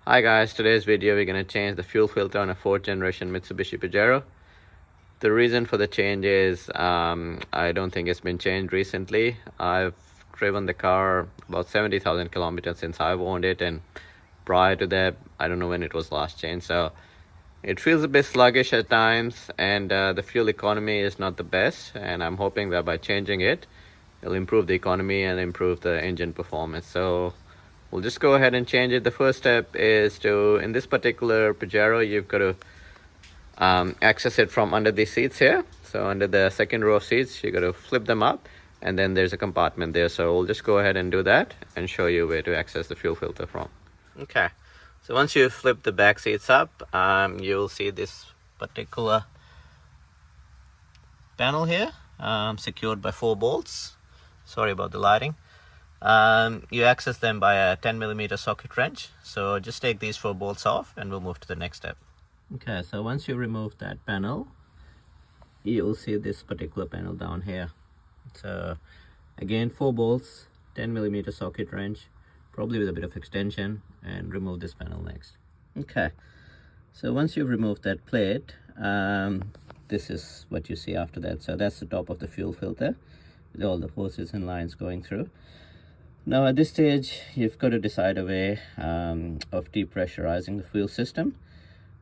Hi guys, today's video we're going to change the fuel filter on a 4th generation Mitsubishi Pajero. The reason for the change is I don't think it's been changed recently. I've driven the car about 70,000 kilometers since I've owned it, and prior to that I don't know when it was last changed, so it feels a bit sluggish at times, and the fuel economy is not the best, and I'm hoping that by changing it it'll improve the economy and improve the engine performance. So we'll just go ahead and change it. The first step is to, in this particular Pajero, you've got to access it from under the seats here. So under the second row of seats, you got to flip them up, and then there's a compartment there. So we'll just go ahead and do that and show you where to access the fuel filter from. Okay, so once you flip the back seats up, you'll see this particular panel here, secured by 4 bolts. Sorry about the lighting. You access them by a 10mm socket wrench. So just take these 4 bolts off and we'll move to the next step. Okay, so once you remove that panel, you'll see this particular panel down here. So again, 4 bolts, 10mm socket wrench, probably with a bit of extension, and remove this panel next. Okay, so once you've removed that plate, this is what you see after that. So that's the top of the fuel filter with all the hoses and lines going through. Now at this stage, you've got to decide a way of depressurizing the fuel system.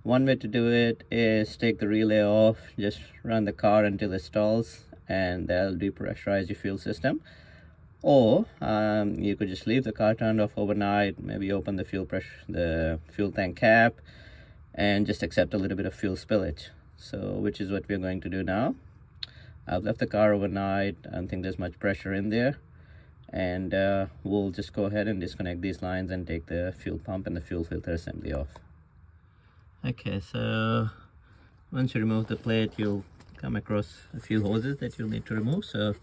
One way to do it is take the relay off, just run the car until it stalls, and that'll depressurize your fuel system. Or you could just leave the car turned off overnight, maybe open the fuel tank cap, and just accept a little bit of fuel spillage. So which is what we're going to do now. I've left the car overnight. I don't think there's much pressure in there, and we'll just go ahead and disconnect these lines and take the fuel pump and the fuel filter assembly off. Okay, so once you remove the plate, you'll come across a few hoses that you'll need to remove. So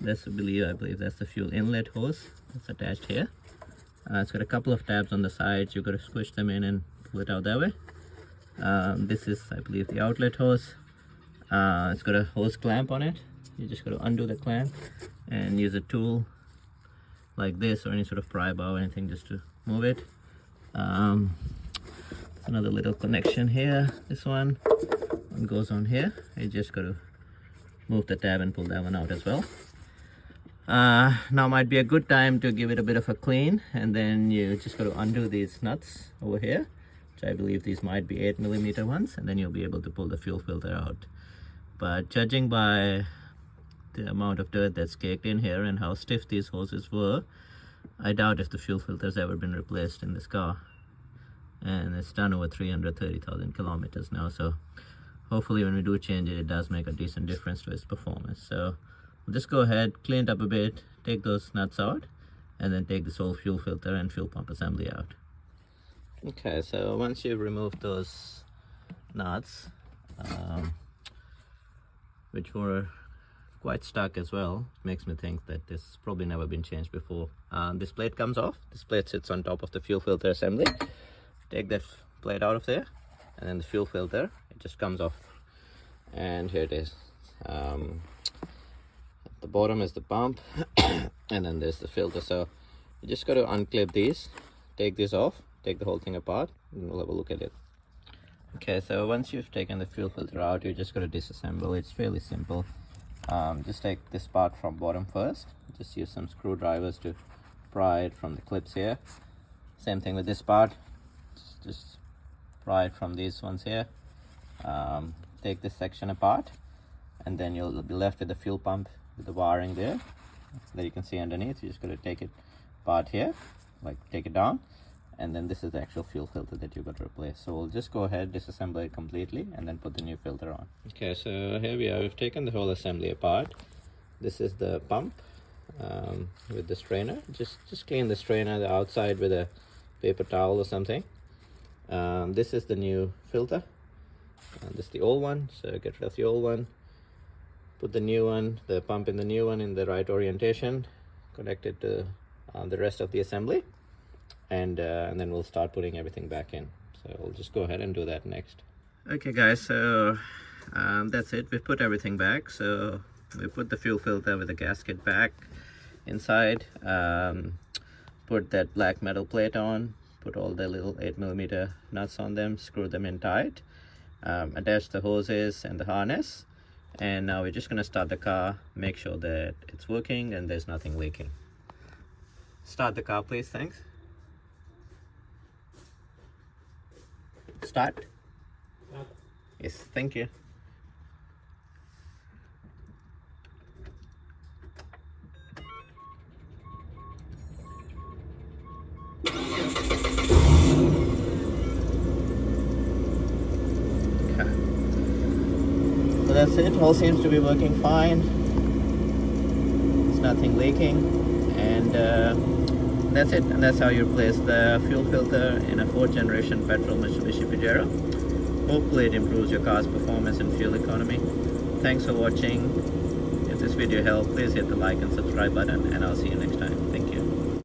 that's I believe that's the fuel inlet hose that's attached here. It's got a couple of tabs on the sides. You've got to squish them in and pull it out that way. This is, I believe, the outlet hose. It's got a hose clamp on it. You just got to undo the clamp and use a tool like this or any sort of pry bar or anything just to move it. Another little connection here. This one goes on here. You just got to move the tab and pull that one out as well. Now might be a good time to give it a bit of a clean, and then you just got to undo these nuts over here, which I believe these might be 8mm ones, and then you'll be able to pull the fuel filter out. But judging by the amount of dirt that's caked in here and how stiff these hoses were, I doubt if the fuel filter's ever been replaced in this car. And it's done over 330,000 kilometers now, so hopefully when we do change it, it does make a decent difference to its performance. So we'll just go ahead, clean it up a bit, take those nuts out, and then take this whole fuel filter and fuel pump assembly out. Okay, so once you remove those nuts, which were quite stuck as well, makes me think that this has probably never been changed before. This plate comes off. This plate sits on top of the fuel filter assembly. Take that plate out of there, and then the fuel filter, it just comes off, and here it is. At the bottom is the pump and then there's the filter. So you just got to unclip these, take this off, take the whole thing apart, and we'll have a look at it. Okay, so once you've taken the fuel filter out, you just got to disassemble. It's fairly simple. Just take this part from bottom first. Just use some screwdrivers to pry it from the clips here. Same thing with this part. Just pry it from these ones here. Take this section apart, and then you'll be left with the fuel pump with the wiring there that you can see underneath. You just got to take it apart here, like take it down, and then this is the actual fuel filter that you've got to replace. So we'll just go ahead, disassemble it completely, and then put the new filter on. Okay, so here we are. We've taken the whole assembly apart. This is the pump with the strainer. Just clean the strainer, the outside, with a paper towel or something. This is the new filter. This is the old one, so get rid of the old one. Put the new one, the pump in the new one, in the right orientation. Connect it to the rest of the assembly, and then we'll start putting everything back in. So we'll just go ahead and do that next. Okay guys, so that's it. We put everything back. So we put the fuel filter with the gasket back inside, put that black metal plate on, put all the little 8mm nuts on them, screw them in tight, attach the hoses and the harness, and now we're just going to start the car, make sure that it's working and there's nothing leaking. Start the car, please. Thanks. Start. Yes, thank you. So that's it, all seems to be working fine. There's nothing leaking, and that's it. And that's how you replace the fuel filter in a 4th generation petrol Mitsubishi Pajero. Hopefully it improves your car's performance and fuel economy. Thanks for watching. If this video helped, please hit the like and subscribe button, and I'll see you next time.